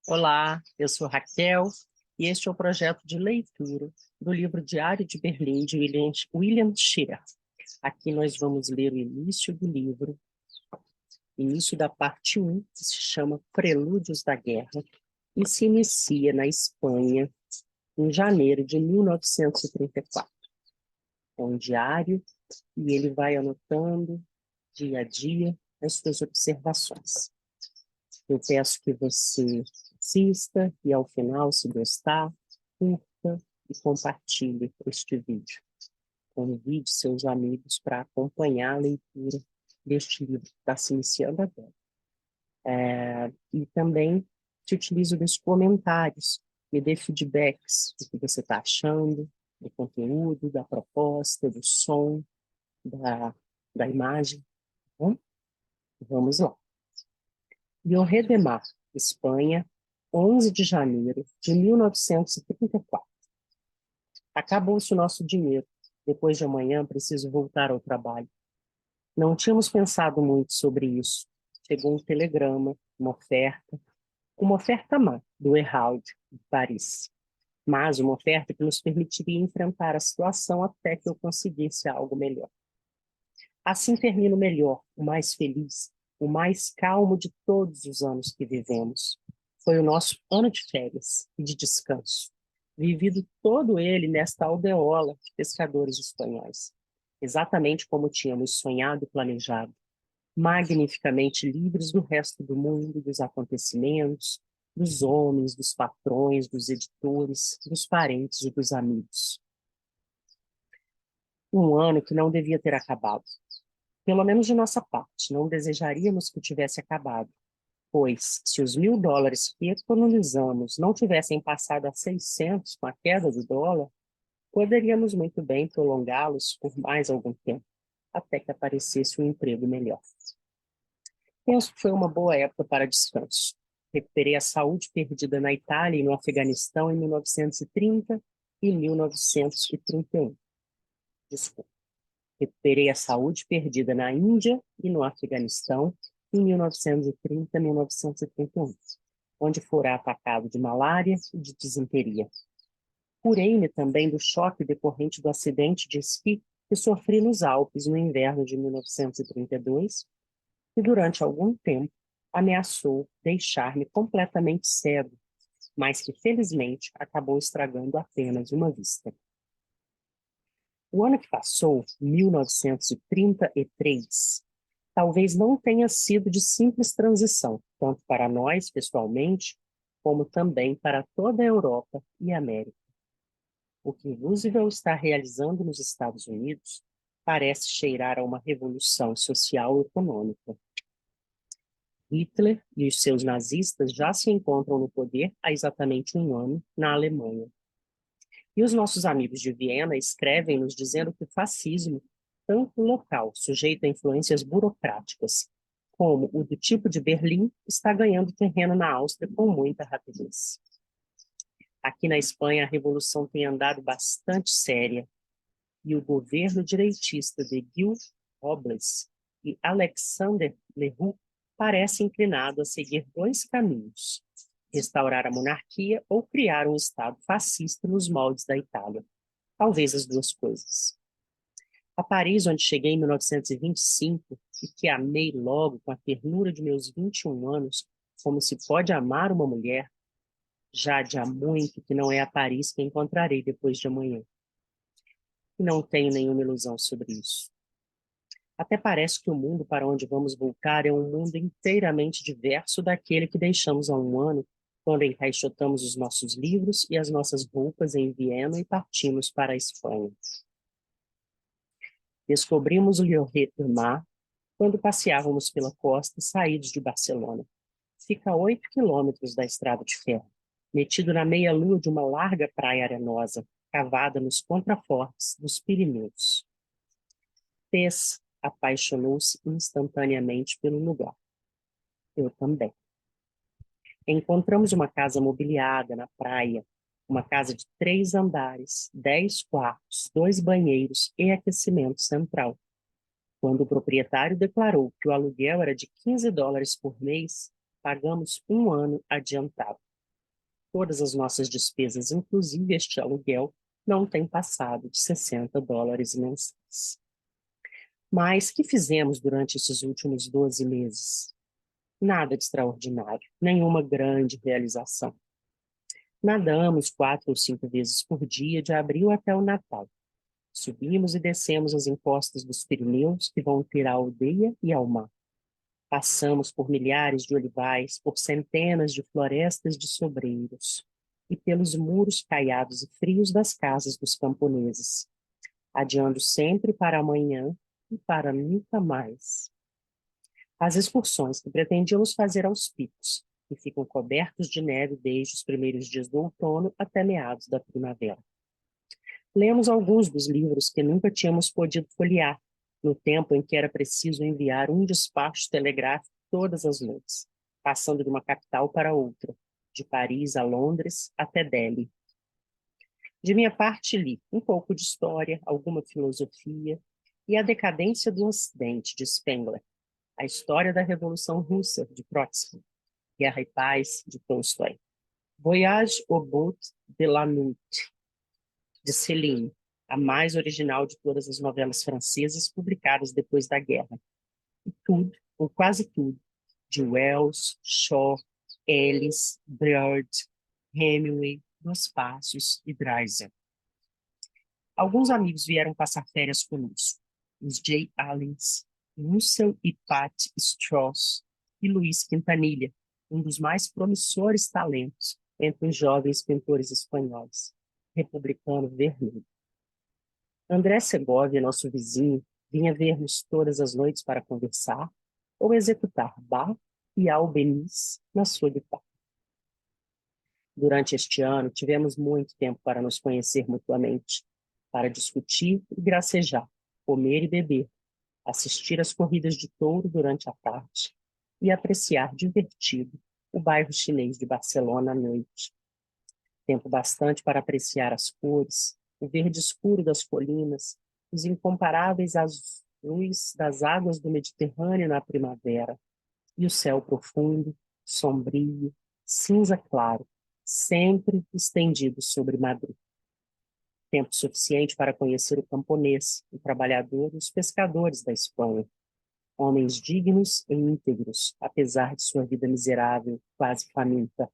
Olá, eu sou Raquel e este é o projeto de leitura do livro Diário de Berlim, de William Shirer. Aqui nós vamos ler o início do livro, início da parte 1, que se chama Prelúdios da Guerra, e se inicia na Espanha em janeiro de 1934. É um diário e ele vai anotando dia a dia as suas observações. Eu peço que você assista e, ao final, se gostar, curta e compartilhe este vídeo. Convide seus amigos para acompanhar a leitura deste livro que está se iniciando agora. E também te utilizo dos comentários, me dê feedbacks do que você está achando, do conteúdo, da proposta, do som, da imagem. Tá bom? Vamos lá. Lloret de Mar, Espanha, 11 de janeiro de 1934. Acabou-se o nosso dinheiro. Depois de amanhã, preciso voltar ao trabalho. Não tínhamos pensado muito sobre isso. Chegou um telegrama, uma oferta má, do Herald, de Paris. Mas uma oferta que nos permitiria enfrentar a situação até que eu conseguisse algo melhor. Assim termino melhor, o mais feliz, o mais calmo de todos os anos que vivemos. Foi o nosso ano de férias e de descanso, vivido todo ele nesta aldeola de pescadores espanhóis, exatamente como tínhamos sonhado e planejado, magnificamente livres do resto do mundo, dos acontecimentos, dos homens, dos patrões, dos editores, dos parentes e dos amigos. Um ano que não devia ter acabado. Pelo menos de nossa parte, não desejaríamos que tivesse acabado, pois, se os $1.000 que economizamos não tivessem passado a 600 com a queda do dólar, poderíamos muito bem prolongá-los por mais algum tempo, até que aparecesse um emprego melhor. Penso que foi uma boa época para descanso. Recuperei a saúde perdida na Itália e no Afeganistão em 1930 e 1931. Desculpa. Recuperei a saúde perdida na Índia e no Afeganistão em 1930 e 1931, onde fora atacado de malária e de disenteria. Curei-me também do choque decorrente do acidente de esqui que sofri nos Alpes no inverno de 1932 e, durante algum tempo, ameaçou deixar-me completamente cego, mas que, felizmente, acabou estragando apenas uma vista. O ano que passou, 1933, talvez não tenha sido de simples transição, tanto para nós, pessoalmente, como também para toda a Europa e América. O que Roosevelt está realizando nos Estados Unidos parece cheirar a uma revolução social e econômica. Hitler e os seus nazistas já se encontram no poder há exatamente um ano na Alemanha. E os nossos amigos de Viena escrevem nos dizendo que o fascismo, tanto local, sujeito a influências burocráticas, como o do tipo de Berlim, está ganhando terreno na Áustria com muita rapidez. Aqui na Espanha, a revolução tem andado bastante séria, e o governo direitista de Gil Robles e Alexander Leroux parece inclinado a seguir dois caminhos: restaurar a monarquia ou criar um Estado fascista nos moldes da Itália. Talvez as duas coisas. A Paris, onde cheguei em 1925 e que amei logo com a ternura de meus 21 anos, como se pode amar uma mulher, já de há muito que não é a Paris que encontrarei depois de amanhã. E não tenho nenhuma ilusão sobre isso. Até parece que o mundo para onde vamos voltar é um mundo inteiramente diverso daquele que deixamos há um ano, quando encaixotamos os nossos livros e as nossas roupas em Viena e partimos para a Espanha. Descobrimos o Lloret de Mar quando passeávamos pela costa saídos de Barcelona. Fica a 8 quilômetros da estrada de ferro, metido na meia-lua de uma larga praia arenosa, cavada nos contrafortes dos Pirineus. Tess apaixonou-se instantaneamente pelo lugar. Eu também. Encontramos uma casa mobiliada na praia, uma casa de 3 andares, 10 quartos, 2 banheiros e aquecimento central. Quando o proprietário declarou que o aluguel era de $15 por mês, pagamos um ano adiantado. Todas as nossas despesas, inclusive este aluguel, não têm passado de $60 mensais. Mas que fizemos durante esses últimos 12 meses? Nada de extraordinário, nenhuma grande realização. Nadamos 4 ou 5 vezes por dia de abril até o Natal. Subimos e descemos as encostas dos Pirineus, que vão ter a aldeia e ao mar. Passamos por milhares de olivais, por centenas de florestas de sobreiros e pelos muros caiados e frios das casas dos camponeses, adiando sempre para amanhã e para nunca mais. As excursões que pretendíamos fazer aos picos, que ficam cobertos de neve desde os primeiros dias do outono até meados da primavera. Lemos alguns dos livros que nunca tínhamos podido folhear, no tempo em que era preciso enviar um despacho telegráfico todas as noites, passando de uma capital para outra, de Paris a Londres até Delhi. De minha parte, li um pouco de história, alguma filosofia e A Decadência do Ocidente, de Spengler, A História da Revolução Russa, de Trotsky, Guerra e Paz, de Tolstói, Voyage au bout de la nuit, de Céline, a mais original de todas as novelas francesas publicadas depois da guerra. E tudo, ou quase tudo, de Wells, Shaw, Ellis, Baird, Hemingway, Dos Passos e Dreiser. Alguns amigos vieram passar férias conosco. Os J. Allens, Russell e Pat Strauss e Luiz Quintanilha, um dos mais promissores talentos entre os jovens pintores espanhóis, republicano vermelho. André Segovia, nosso vizinho, vinha ver-nos todas as noites para conversar ou executar Bach e Albeniz na sua guitarra. Durante este ano, tivemos muito tempo para nos conhecer mutuamente, para discutir e gracejar, comer e beber, assistir às corridas de touro durante a tarde e apreciar divertido o bairro chinês de Barcelona à noite. Tempo bastante para apreciar as cores, o verde escuro das colinas, os incomparáveis azuis das águas do Mediterrâneo na primavera, e o céu profundo, sombrio, cinza claro, sempre estendido sobre Madrid. Tempo suficiente para conhecer o camponês, o trabalhador e os pescadores da Espanha, homens dignos e íntegros, apesar de sua vida miserável, quase faminta.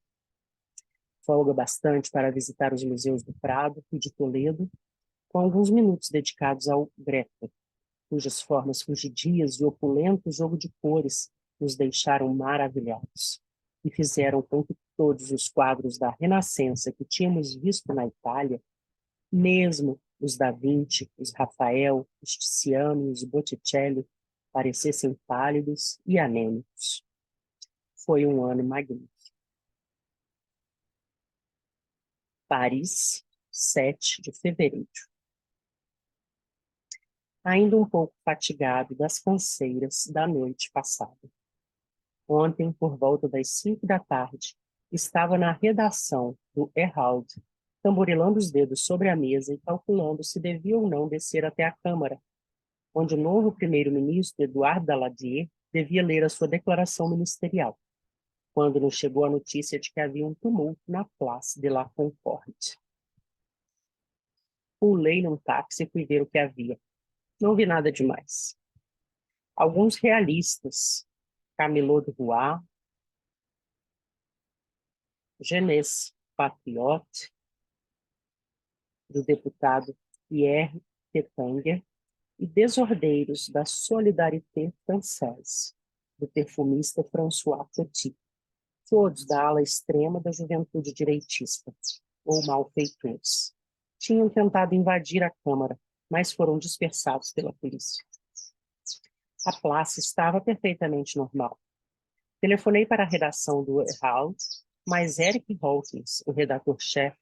Folga bastante para visitar os museus do Prado e de Toledo, com alguns minutos dedicados ao Greco, cujas formas fugidias e opulento jogo de cores nos deixaram maravilhados e fizeram com que todos os quadros da Renascença que tínhamos visto na Itália, mesmo os Da Vinci, os Rafael, os Tiziano e os Botticelli, parecessem pálidos e anêmicos. Foi um ano magnífico. Paris, 7 de fevereiro. Ainda um pouco fatigado das canseiras da noite passada. Ontem, por volta das 5 da tarde, estava na redação do Herald, tamborilando os dedos sobre a mesa e calculando se devia ou não descer até a Câmara, onde o novo primeiro-ministro, Edouard Daladier, devia ler a sua declaração ministerial, quando nos chegou a notícia de que havia um tumulto na Place de la Concorde. Pulei num táxi e fui ver o que havia. Não vi nada demais. Alguns realistas, Camilo de Roy, Jeunesse Patriote, do deputado Pierre Pétanger, e Desordeiros da Solidarité Française, do perfumista François Petit, todos da ala extrema da juventude direitista, ou malfeitores. Tinham tentado invadir a Câmara, mas foram dispersados pela polícia. A place estava perfeitamente normal. Telefonei para a redação do Herald, mas Eric Hawkins, o redator-chefe,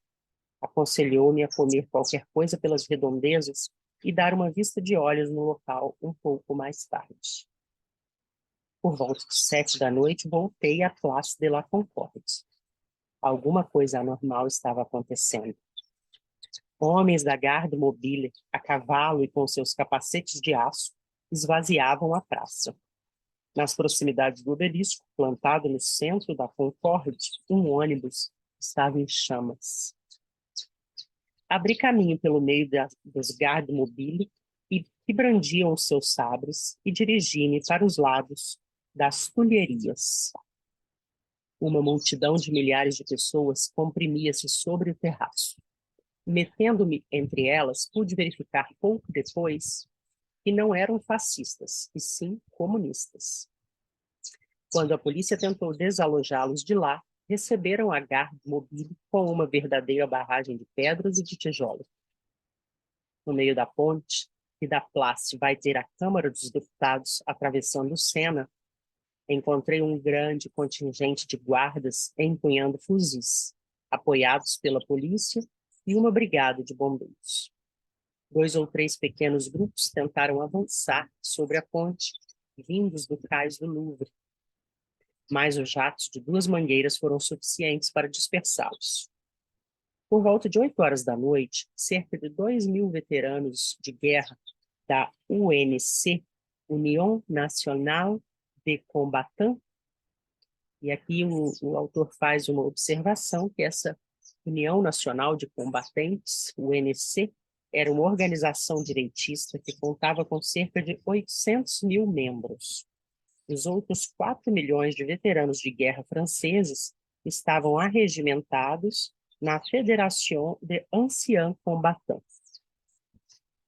aconselhou-me a comer qualquer coisa pelas redondezas e dar uma vista de olhos no local um pouco mais tarde. Por volta de 7 da noite, voltei à Place de la Concorde. Alguma coisa anormal estava acontecendo. Homens da Garde Mobile, a cavalo e com seus capacetes de aço, esvaziavam a praça. Nas proximidades do obelisco, plantado no centro da Concorde, um ônibus estava em chamas. Abri caminho pelo meio dos guarda mobile que brandiam os seus sabres e dirigi-me para os lados das tulherias. Uma multidão de milhares de pessoas comprimia-se sobre o terraço. Metendo-me entre elas, pude verificar pouco depois que não eram fascistas, e sim comunistas. Quando a polícia tentou desalojá-los de lá, receberam a Garde Mobile com uma verdadeira barragem de pedras e de tijolos. No meio da ponte, que da Place vai ter a Câmara dos Deputados atravessando o Sena, encontrei um grande contingente de guardas empunhando fuzis, apoiados pela polícia e uma brigada de bombeiros. 2 ou 3 pequenos grupos tentaram avançar sobre a ponte, vindos do cais do Louvre, mas os jatos de 2 mangueiras foram suficientes para dispersá-los. Por volta de 8 horas da noite, cerca de 2.000 veteranos de guerra da UNC, União Nacional de Combatants, e aqui o autor faz uma observação que essa União Nacional de Combatentes, UNC, era uma organização direitista que contava com cerca de 800.000 membros. Os outros 4 milhões de veteranos de guerra franceses estavam arregimentados na Fédération des Anciens Combattants,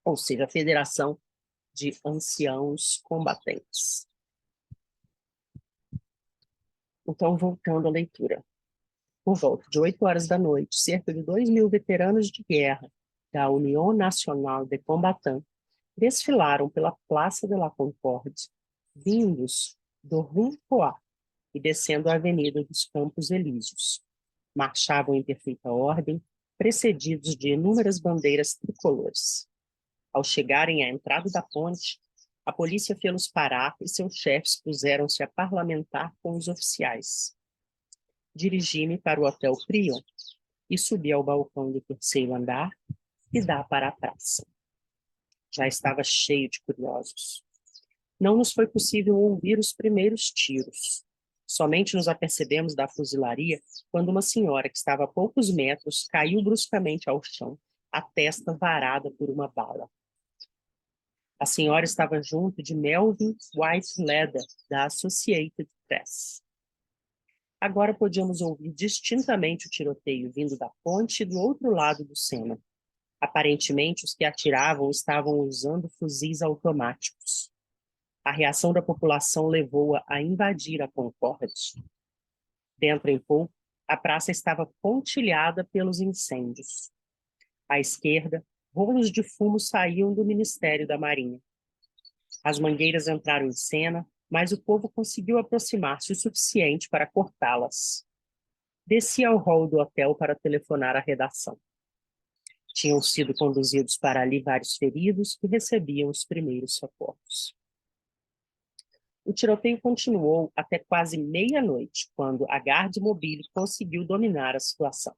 ou seja, a Federação de Anciãos Combatentes. Então, voltando à leitura. Por volta de 8 horas da noite, cerca de 2.000 veteranos de guerra da União Nacional de Combatants desfilaram pela Place de la Concorde, vindos do Rond-Point e descendo a Avenida dos Campos Elíseos. Marchavam em perfeita ordem, precedidos de inúmeras bandeiras tricolores. Ao chegarem à entrada da ponte, a polícia fê-los parar e seus chefes puseram-se a parlamentar com os oficiais. Dirigi-me para o Hotel Crillon e subi ao balcão do 3º andar que dá para a praça. Já estava cheio de curiosos. Não nos foi possível ouvir os primeiros tiros. Somente nos apercebemos da fuzilaria quando uma senhora que estava a poucos metros caiu bruscamente ao chão, a testa varada por uma bala. A senhora estava junto de Melvin Whiteleder, da Associated Press. Agora podíamos ouvir distintamente o tiroteio vindo da ponte e do outro lado do Sena. Aparentemente, os que atiravam estavam usando fuzis automáticos. A reação da população levou-a a invadir a Concorde. Dentro em pouco, a praça estava pontilhada pelos incêndios. À esquerda, rolos de fumo saíam do Ministério da Marinha. As mangueiras entraram em cena, mas o povo conseguiu aproximar-se o suficiente para cortá-las. Desci ao hall do hotel para telefonar à redação. Tinham sido conduzidos para ali vários feridos que recebiam os primeiros socorros. O tiroteio continuou até quase meia-noite, quando a Garde Mobile conseguiu dominar a situação.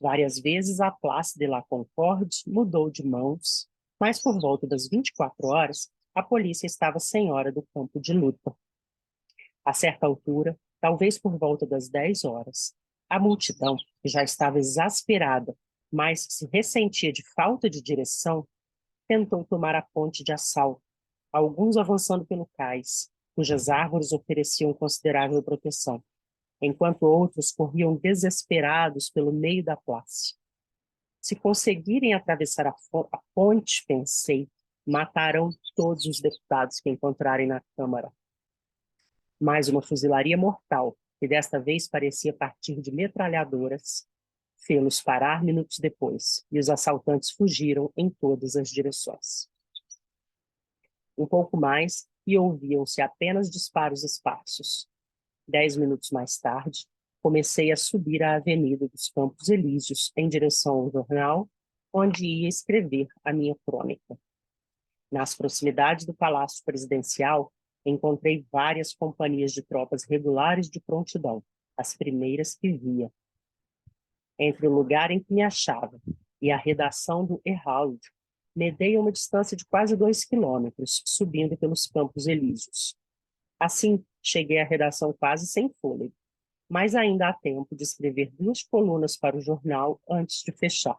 Várias vezes a Place de la Concorde mudou de mãos, mas por volta das 24 horas, a polícia estava senhora do campo de luta. A certa altura, talvez por volta das 10 horas, a multidão, que já estava exasperada, mas se ressentia de falta de direção, tentou tomar a ponte de assalto, alguns avançando pelo cais, cujas árvores ofereciam considerável proteção, enquanto outros corriam desesperados pelo meio da place. Se conseguirem atravessar a ponte, pensei, matarão todos os deputados que encontrarem na Câmara. Mais uma fuzilaria mortal, que desta vez parecia partir de metralhadoras, fê-los parar minutos depois, e os assaltantes fugiram em todas as direções. Um pouco mais, e ouviam-se apenas disparos esparsos. 10 minutos mais tarde, comecei a subir a Avenida dos Campos Elíseos em direção ao jornal, onde ia escrever a minha crônica. Nas proximidades do Palácio Presidencial, encontrei várias companhias de tropas regulares de prontidão, as primeiras que via. Entre o lugar em que me achava e a redação do Herald, medei a uma distância de quase 2 quilômetros, subindo pelos Campos Elíseos. Assim, cheguei à redação quase sem fôlego. mas ainda há tempo de escrever 2 colunas para o jornal antes de fechar.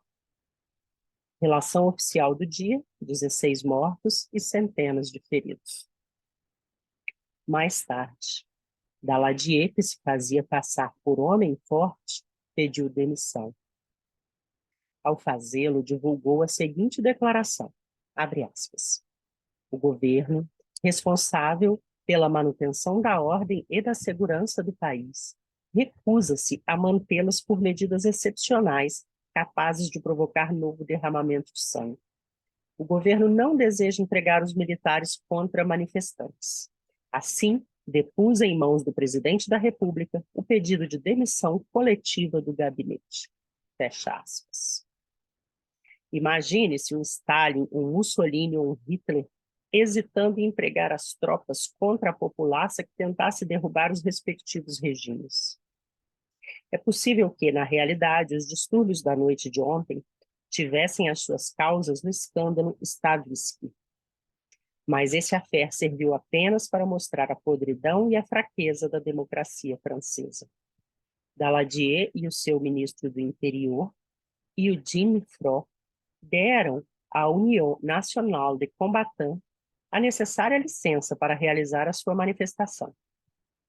Relação oficial do dia: 16 mortos e centenas de feridos. Mais tarde, Daladier, que se fazia passar por homem forte, pediu demissão. Ao fazê-lo, divulgou a seguinte declaração, abre aspas, o governo, responsável pela manutenção da ordem e da segurança do país, recusa-se a mantê-las por medidas excepcionais capazes de provocar novo derramamento de sangue. O governo não deseja entregar os militares contra manifestantes. Assim, depus em mãos do presidente da República o pedido de demissão coletiva do gabinete. Fecha aspas. Imagine se um Stalin, um Mussolini ou um Hitler hesitando em empregar as tropas contra a população que tentasse derrubar os respectivos regimes. É possível que, na realidade, os distúrbios da noite de ontem tivessem as suas causas no escândalo Stavisky. Mas esse affaire serviu apenas para mostrar a podridão e a fraqueza da democracia francesa. Daladier e o seu ministro do Interior, Eugène Frot, deram à União Nacional de Combattants a necessária licença para realizar a sua manifestação.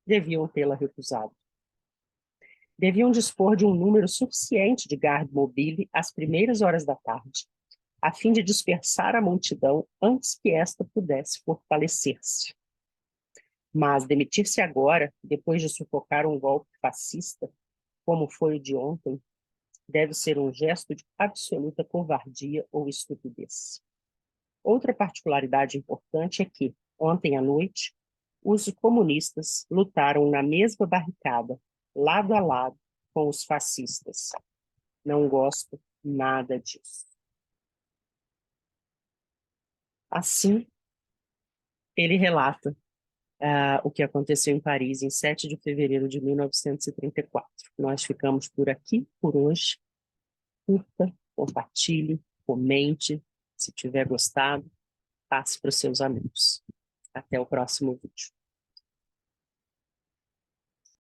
Deviam tê-la recusado. Deviam dispor de um número suficiente de garde mobile às primeiras horas da tarde, a fim de dispersar a multidão antes que esta pudesse fortalecer-se. Mas demitir-se agora, depois de sufocar um golpe fascista, como foi o de ontem, deve ser um gesto de absoluta covardia ou estupidez. Outra particularidade importante é que, ontem à noite, os comunistas lutaram na mesma barricada, lado a lado, com os fascistas. Não gosto nada disso. Assim, ele relata o que aconteceu em Paris em 7 de fevereiro de 1934. Nós ficamos por aqui, por hoje. Curta, compartilhe, comente. Se tiver gostado, passe para os seus amigos. Até o próximo vídeo.